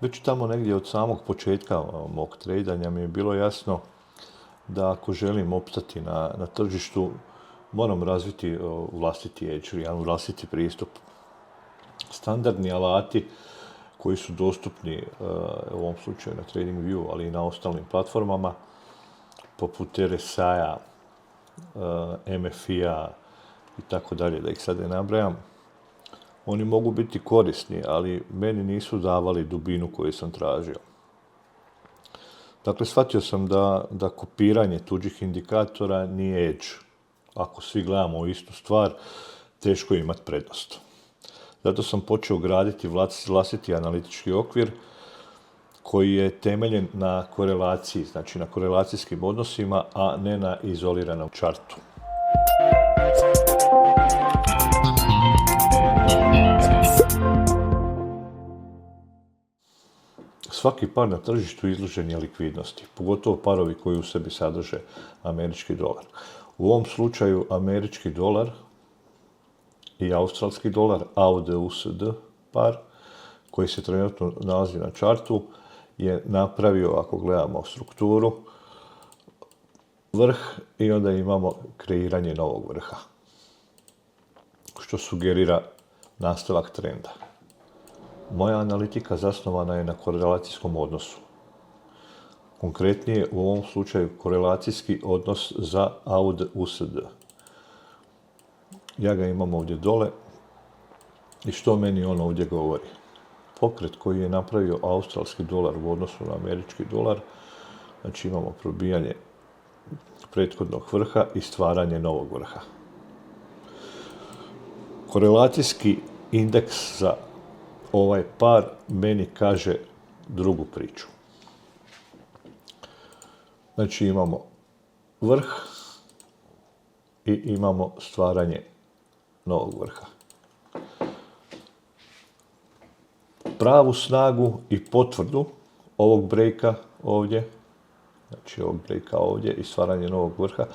Već tamo negdje od samog početka mog tradanja mi je bilo jasno da ako želim opstati na tržištu, moram razviti vlastiti edge, jedan vlastiti pristup. Standardni alati koji su dostupni u ovom slučaju na TradingView, ali i na ostalim platformama, poput RSI-a, MFI-a i tako dalje, da ih sad ne nabrajam, oni mogu biti korisni, ali meni nisu davali dubinu koju sam tražio. Dakle, shvatio sam da kopiranje tuđih indikatora nije edge. Ako svi gledamo istu stvar, teško je imati prednost. Zato sam počeo graditi vlastiti analitički okvir koji je temeljen na korelaciji, znači na korelacijskim odnosima, a ne na izoliranom čartu. Svaki par na tržištu izložen je likvidnosti, pogotovo parovi koji u sebi sadrže američki dolar. U ovom slučaju američki dolar i australski dolar, AUD-USD par, koji se trenutno nalazi na čartu, je napravio, ako gledamo strukturu, vrh i onda imamo kreiranje novog vrha, što sugerira nastavak trenda. Moja analitika zasnovana je na korelacijskom odnosu. Konkretnije, u ovom slučaju korelacijski odnos za AUD-USD. Ja ga imam ovdje dole i što meni on ovdje govori? Pokret koji je napravio australski dolar u odnosu na američki dolar, znači imamo probijanje prethodnog vrha i stvaranje novog vrha. Korelacijski indeks za ovaj par meni kaže drugu priču. Znači imamo vrh i imamo stvaranje novog vrha. Pravu snagu i potvrdu ovog breaka ovdje, znači ovog breaka ovdje i stvaranje novog vrha,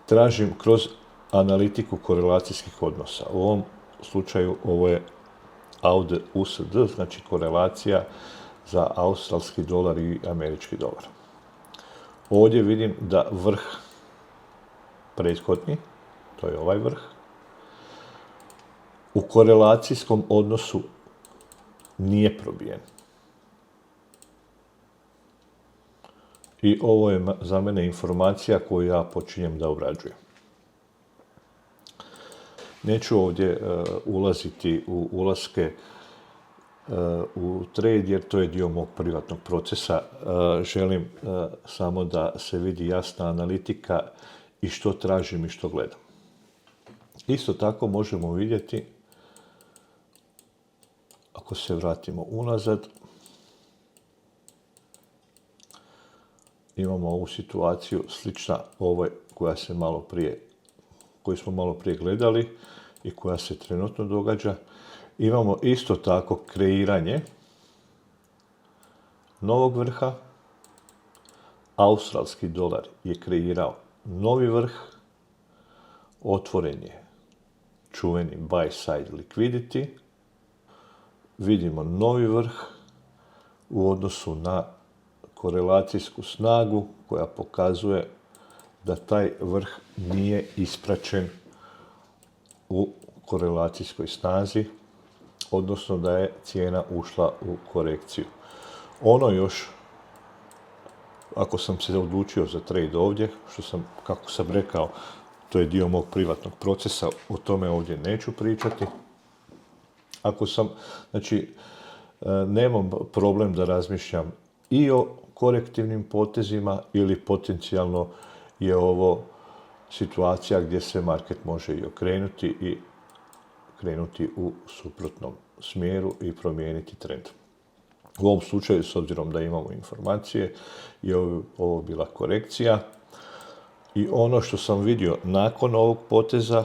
tražim kroz analitiku korelacijskih odnosa. U ovom slučaju ovo je AUD-USD, znači korelacija za australski dolar i američki dolar. Ovdje vidim da vrh prethodni, to je ovaj vrh, u korelacijskom odnosu nije probijen. I ovo je za mene informacija koju ja počinjem da obrađujem. Neću ovdje ulaziti u ulaske u trade, jer to je dio mog privatnog procesa. Želim samo da se vidi jasna analitika i što tražim i što gledam. Isto tako možemo vidjeti, ako se vratimo unazad, imamo ovu situaciju slična ovoj koju smo malo prije gledali i koja se trenutno događa. Imamo isto tako kreiranje novog vrha. Australski dolar je kreirao novi vrh, otvoren je čuveni buy side liquidity, vidimo novi vrh u odnosu na korelacijsku snagu koja pokazuje da taj vrh nije ispraćen u korelacijskoj snazi, odnosno da je cijena ušla u korekciju. Ono još, ako sam se odlučio za trade ovdje, kako sam rekao, to je dio mog privatnog procesa, o tome ovdje neću pričati. Nemam problem da razmišljam i o korektivnim potezima ili potencijalno je ovo situacija gdje se market može i okrenuti i krenuti u suprotnom smjeru i promijeniti trend. U ovom slučaju, s obzirom da imamo informacije, je ovo bila korekcija i ono što sam vidio nakon ovog poteza,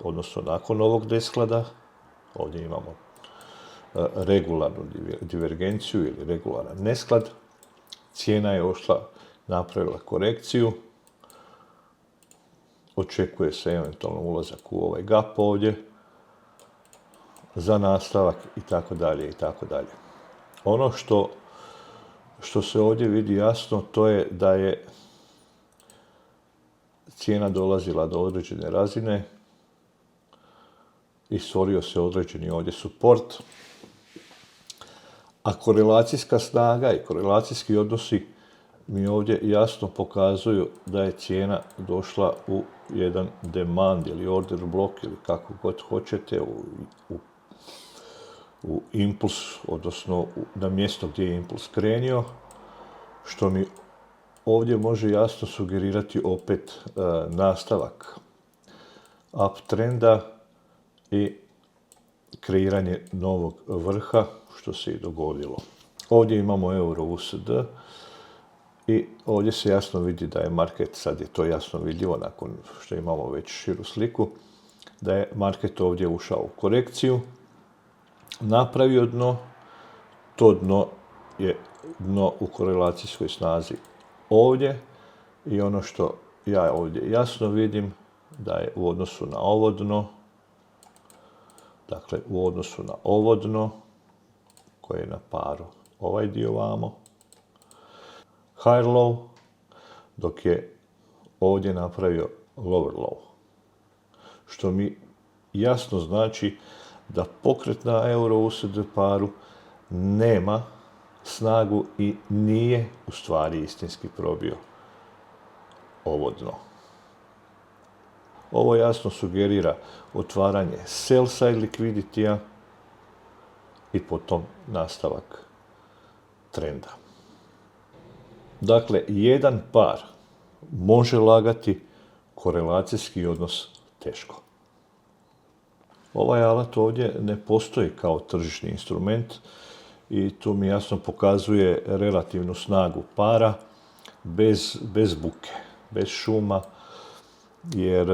odnosno nakon ovog desklada, ovdje imamo regularnu divergenciju ili regularan nesklad, cijena je napravila korekciju, očekuje se eventualno ulazak u ovaj gap ovdje za nastavak i tako dalje i tako dalje. Ono što se ovdje vidi jasno, to je da je cijena dolazila do određene razine i stvorio se određeni ovdje suport, a korelacijska snaga i korelacijski odnosi mi ovdje jasno pokazuju da je cijena došla u jedan demand ili order blok ili kako god hoćete, u impuls, odnosno na mjesto gdje je impuls krenio, što mi ovdje može jasno sugerirati opet nastavak uptrenda i kreiranje novog vrha, što se i dogodilo. Ovdje imamo euro USD i ovdje se jasno vidi da je market, sad je to jasno vidljivo nakon što imamo već širu sliku, da je market ovdje ušao u korekciju, napravio dno, to dno je dno u korelacijskoj snazi ovdje i ono što ja ovdje jasno vidim da je u odnosu na ovo dno, dakle u odnosu na ovo dno koje je na paru ovaj dio vamo, higher low, dok je ovdje napravio lower low, što mi jasno znači da pokret na euro USD paru nema snagu i nije u stvari istinski probio ovo dno. Ovo jasno sugerira otvaranje sell side liquidity-a i potom nastavak trenda. Dakle, jedan par može lagati, korelacijski odnos teško. Ovaj alat ovdje ne postoji kao tržišni instrument i tu mi jasno pokazuje relativnu snagu para bez buke, bez šuma, jer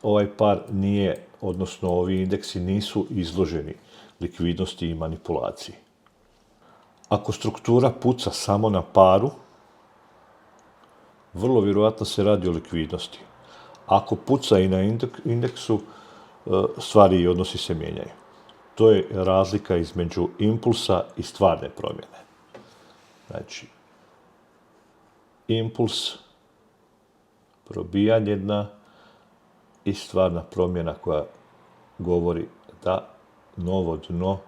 ovaj par nije, odnosno ovi indeksi nisu izloženi likvidnosti i manipulaciji. Ako struktura puca samo na paru, vrlo vjerojatno se radi o likvidnosti. Ako puca i na indeksu, stvari i odnosi se mijenjaju. To je razlika između impulsa i stvarne promjene. Znači, impuls, probijanje dna i stvarna promjena koja govori da novo dno,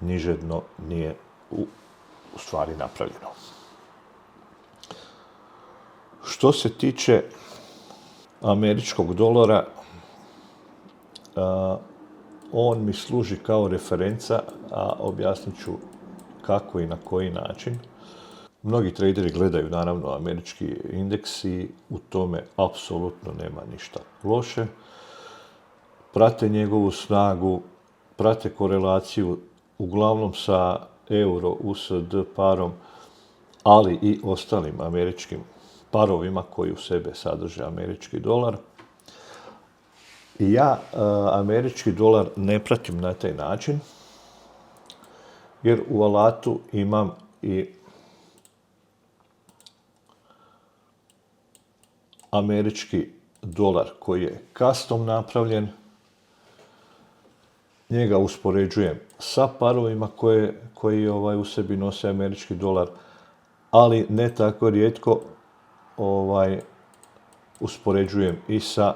niže dno nije u stvari napravljeno. Što se tiče američkog dolara, on mi služi kao referenca, a objasnit ću kako i na koji način. Mnogi traderi gledaju naravno američki indeks i u tome apsolutno nema ništa loše. Prate njegovu snagu, prate korelaciju uglavnom sa euro USD parom, ali i ostalim američkim parovima koji u sebe sadrže američki dolar. I ja američki dolar ne pratim na taj način, jer u alatu imam i američki dolar koji je custom napravljen. Njega uspoređujem sa parovima koji u sebi nose američki dolar, ali ne tako rijetko uspoređujem i sa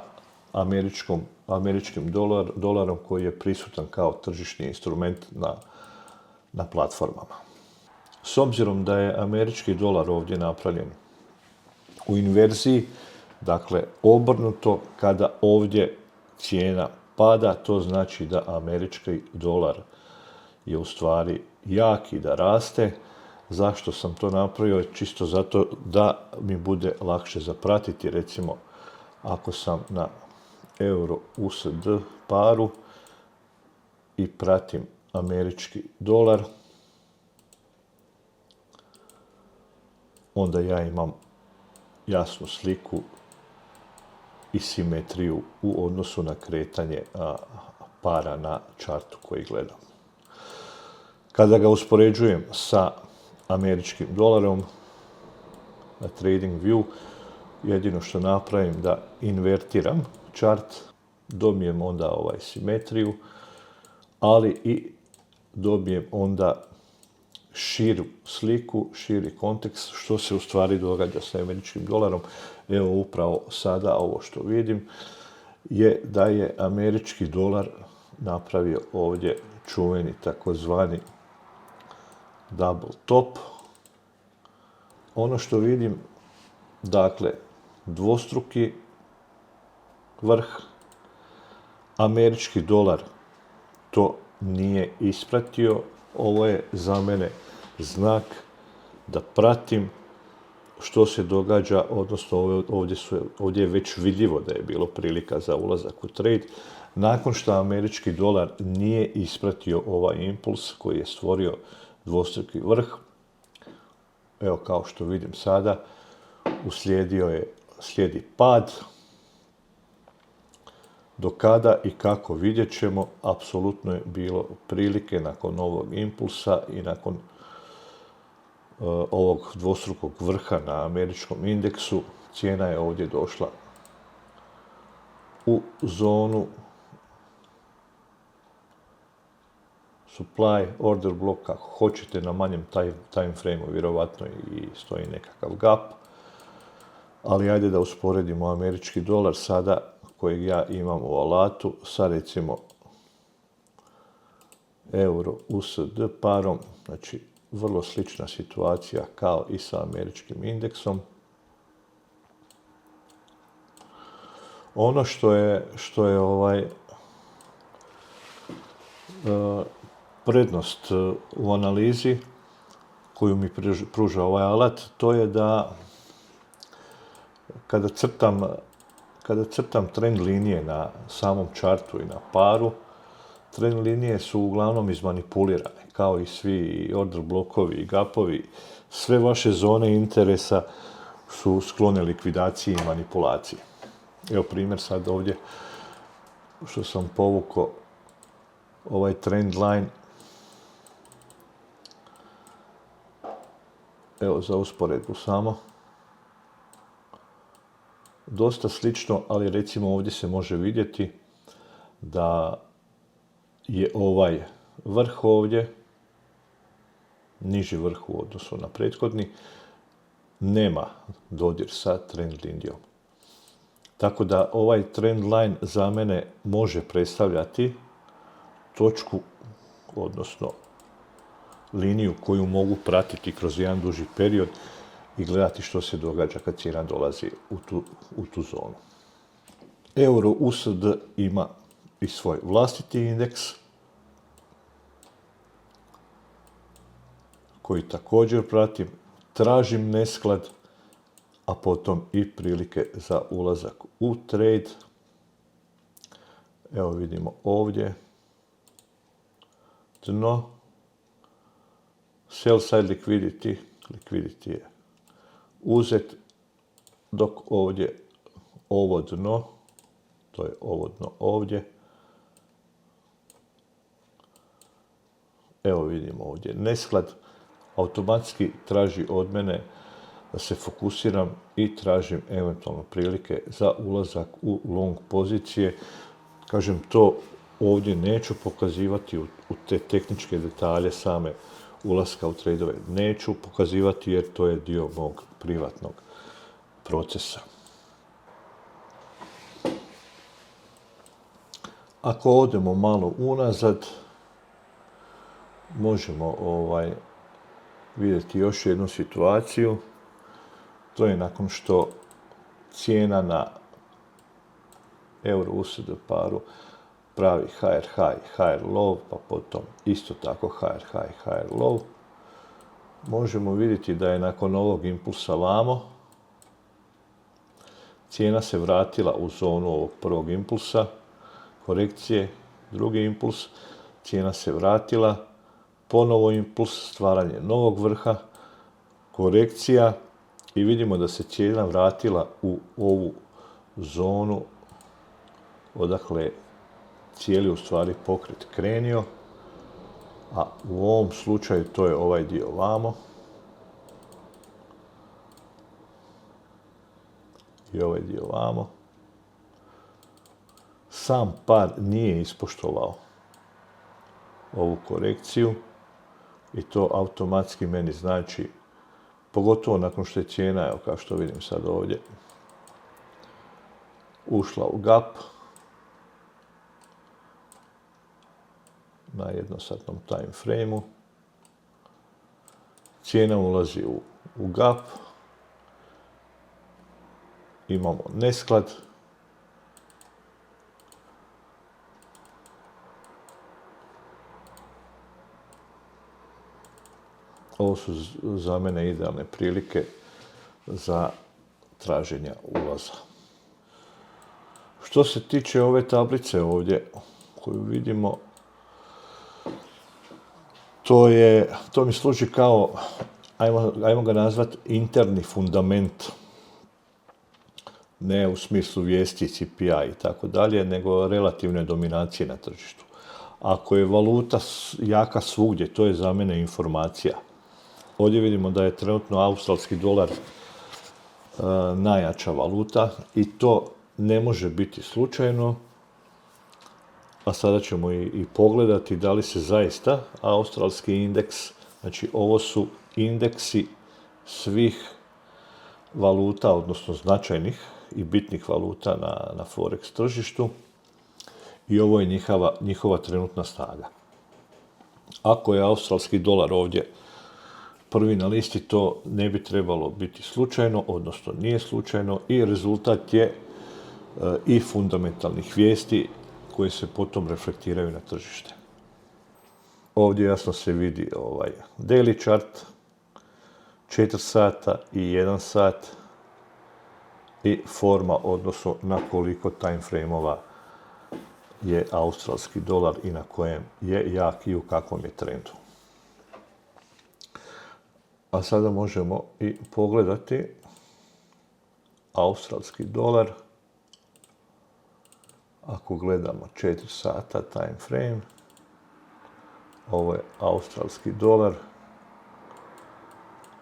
američkim dolarom koji je prisutan kao tržišni instrument na platformama. S obzirom da je američki dolar ovdje napravljen u inverziji, dakle obrnuto, kada ovdje cijena pada, to znači da američki dolar je u stvari jak i da raste. Zašto sam to napravio? Čisto zato da mi bude lakše zapratiti. Recimo, ako sam na euro USD paru i pratim američki dolar, onda ja imam jasnu sliku i simetriju u odnosu na kretanje para na čartu koji gledam. Kada ga uspoređujem sa američkim dolarom na TradingView, jedino što napravim da invertiram čart, dobijem onda simetriju, ali i dobijem onda širu sliku, širi kontekst što se u stvari događa sa američkim dolarom. Evo upravo sada ovo što vidim je da je američki dolar napravio ovdje čuveni takozvani double top. Ono što vidim, dakle, dvostruki vrh, američki dolar to nije ispratio. Ovo je za mene znak da pratim što se događa, odnosno ovdje je već vidljivo da je bilo prilika za ulazak u trade. Nakon što američki dolar nije ispratio ovaj impuls koji je stvorio dvostruki vrh, evo kao što vidim sada, slijedi pad. Do kada i kako vidjet ćemo, apsolutno je bilo prilike nakon ovog impulsa i nakon ovog dvostrukog vrha na američkom indeksu. Cijena je ovdje došla u zonu supply order block, kako hoćete, na manjem time frame-u vjerovatno i stoji nekakav gap. Ali ajde da usporedimo američki dolar sada kojeg ja imam u alatu sa recimo euro USD parom, znači vrlo slična situacija kao i sa američkim indeksom. Ono što je prednost u analizi koju mi pruža ovaj alat, to je da kada crtam trend linije na samom čartu i na paru, trend linije su uglavnom izmanipulirane, kao i svi order blokovi i gapovi. Sve vaše zone interesa su sklone likvidaciji i manipulaciji. Evo primjer sad ovdje što sam povukao ovaj trend line. Evo za usporedbu samo. Dosta slično, ali recimo ovdje se može vidjeti da je ovaj vrh ovdje, niži vrh u odnosu na prethodni, nema dodir sa trend linijom. Tako da ovaj trend line za mene može predstavljati točku, odnosno liniju koju mogu pratiti kroz jedan duži period i gledati što se događa kad cijena dolazi u tu zonu. Euro USD ima i svoj vlastiti indeks koji također pratim, tražim nesklad, a potom i prilike za ulazak u trade. Evo vidimo ovdje dno, sell side liquidity je uzet, dok ovdje ovo dno, to je ovo dno ovdje, evo vidimo ovdje nesklad, automatski traži od mene da se fokusiram i tražim eventualno prilike za ulazak u long pozicije. Kažem, to ovdje neću pokazivati u te tehničke detalje same ulaska u tradeove. Neću pokazivati jer to je dio mog privatnog procesa. Ako odemo malo unazad, možemo vidjeti još jednu situaciju. To je nakon što cijena na euro USD paru pravi higher high, higher low, pa potom isto tako higher high, higher low. Možemo vidjeti da je nakon ovog impulsa vamo cijena se vratila u zonu ovog prvog impulsa, korekcije, drugi impuls, cijena se vratila, ponovo impuls, stvaranje novog vrha, korekcija i vidimo da se cijena vratila u ovu zonu odakle cijeli u stvari pokret krenio, a u ovom slučaju to je ovaj dio vamo i ovaj dio vamo. Sam par nije ispoštovao ovu korekciju I to automatski meni znači, pogotovo nakon što je cijena, evo kao što vidim sad ovdje, ušla u gap na jednosatnom time frame-u. Cijena ulazi u gap. Imamo nesklad. Ovo su za mene idealne prilike za traženja ulaza. Što se tiče ove tablice ovdje koju vidimo, to mi služi kao, ajmo ga nazvati, interni fundament. Ne u smislu vijesti, CPI i tako dalje, nego relativne dominacije na tržištu. Ako je valuta jaka svugdje, to je za mene informacija. Ovdje vidimo da je trenutno australski dolar najjača valuta i to ne može biti slučajno. A sada ćemo i pogledati da li se zaista australski indeks, znači ovo su indeksi svih valuta, odnosno značajnih i bitnih valuta na Forex tržištu i ovo je njihova trenutna snaga. Ako je australski dolar ovdje prvi na listi, to ne bi trebalo biti slučajno, odnosno nije slučajno i rezultat je i fundamentalnih vijesti koje se potom reflektiraju na tržište. Ovdje jasno se vidi daily chart, 4 sata i 1 sat i forma, odnosno na koliko time frame-ova je australski dolar i na kojem je jak i u kakvom je trendu. A sada možemo i pogledati australski dolar. Ako gledamo 4 sata time frame, ovo je australski dolar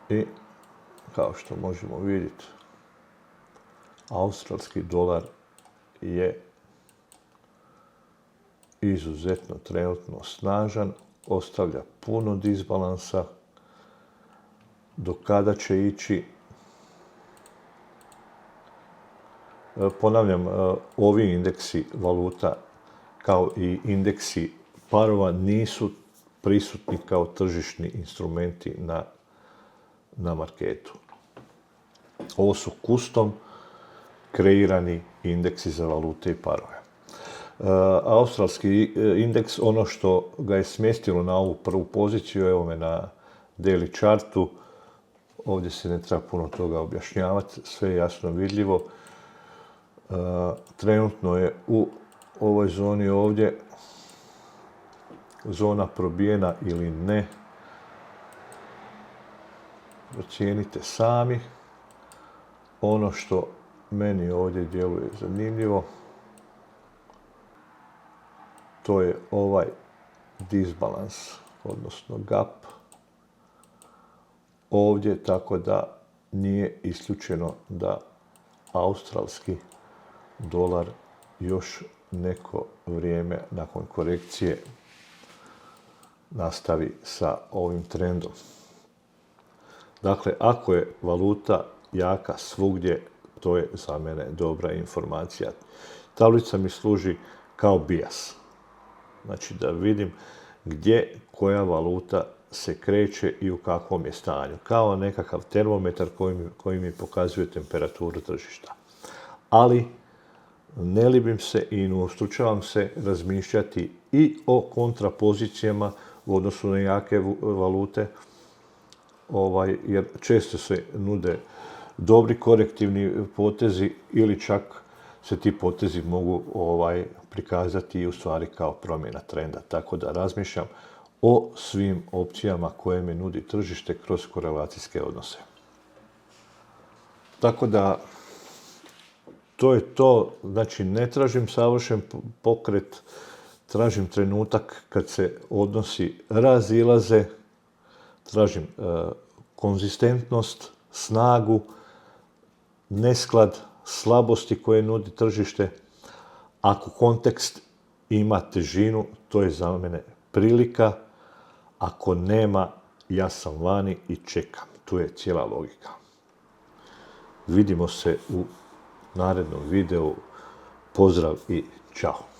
i kao što možemo vidjeti, australski dolar je izuzetno trenutno snažan, ostavlja puno disbalansa. Do kada će ići? Ponavljam, ovi indeksi valuta kao i indeksi parova nisu prisutni kao tržišni instrumenti na marketu. Ovo su custom kreirani indeksi za valute i parove. Australski indeks, ono što ga je smjestilo na ovu prvu poziciju, evo me na daily chartu, ovdje se ne treba puno toga objašnjavati, sve je jasno vidljivo. Trenutno je u ovoj zoni ovdje zona probijena ili ne. Procijenite sami. Ono što meni ovdje djeluje zanimljivo, to je ovaj disbalans, odnosno gap ovdje, tako da nije isključeno da australski dolar još neko vrijeme nakon korekcije nastavi sa ovim trendom. Dakle, ako je valuta jaka svugdje, to je za mene dobra informacija. Tablica mi služi kao bias. Znači da vidim gdje koja valuta se kreće i u kakvom je stanju. Kao nekakav termometar koji mi pokazuje temperaturu tržišta. Ali ne libim se i ne ustručavam se razmišljati i o kontrapozicijama u odnosu na jake valute, jer često se nude dobri korektivni potezi ili čak se ti potezi mogu prikazati i u stvari kao promjena trenda. Tako da razmišljam o svim opcijama koje mi nudi tržište kroz korelacijske odnose. Tako da to je to, znači ne tražim savršen pokret, tražim trenutak kad se odnosi razilaze, tražim konzistentnost, snagu, nesklad, slabosti koje nudi tržište. Ako kontekst ima težinu, to je za mene prilika. Ako nema, ja sam vani i čekam. Tu je cijela logika. Vidimo se u narednom videu. Pozdrav i čao.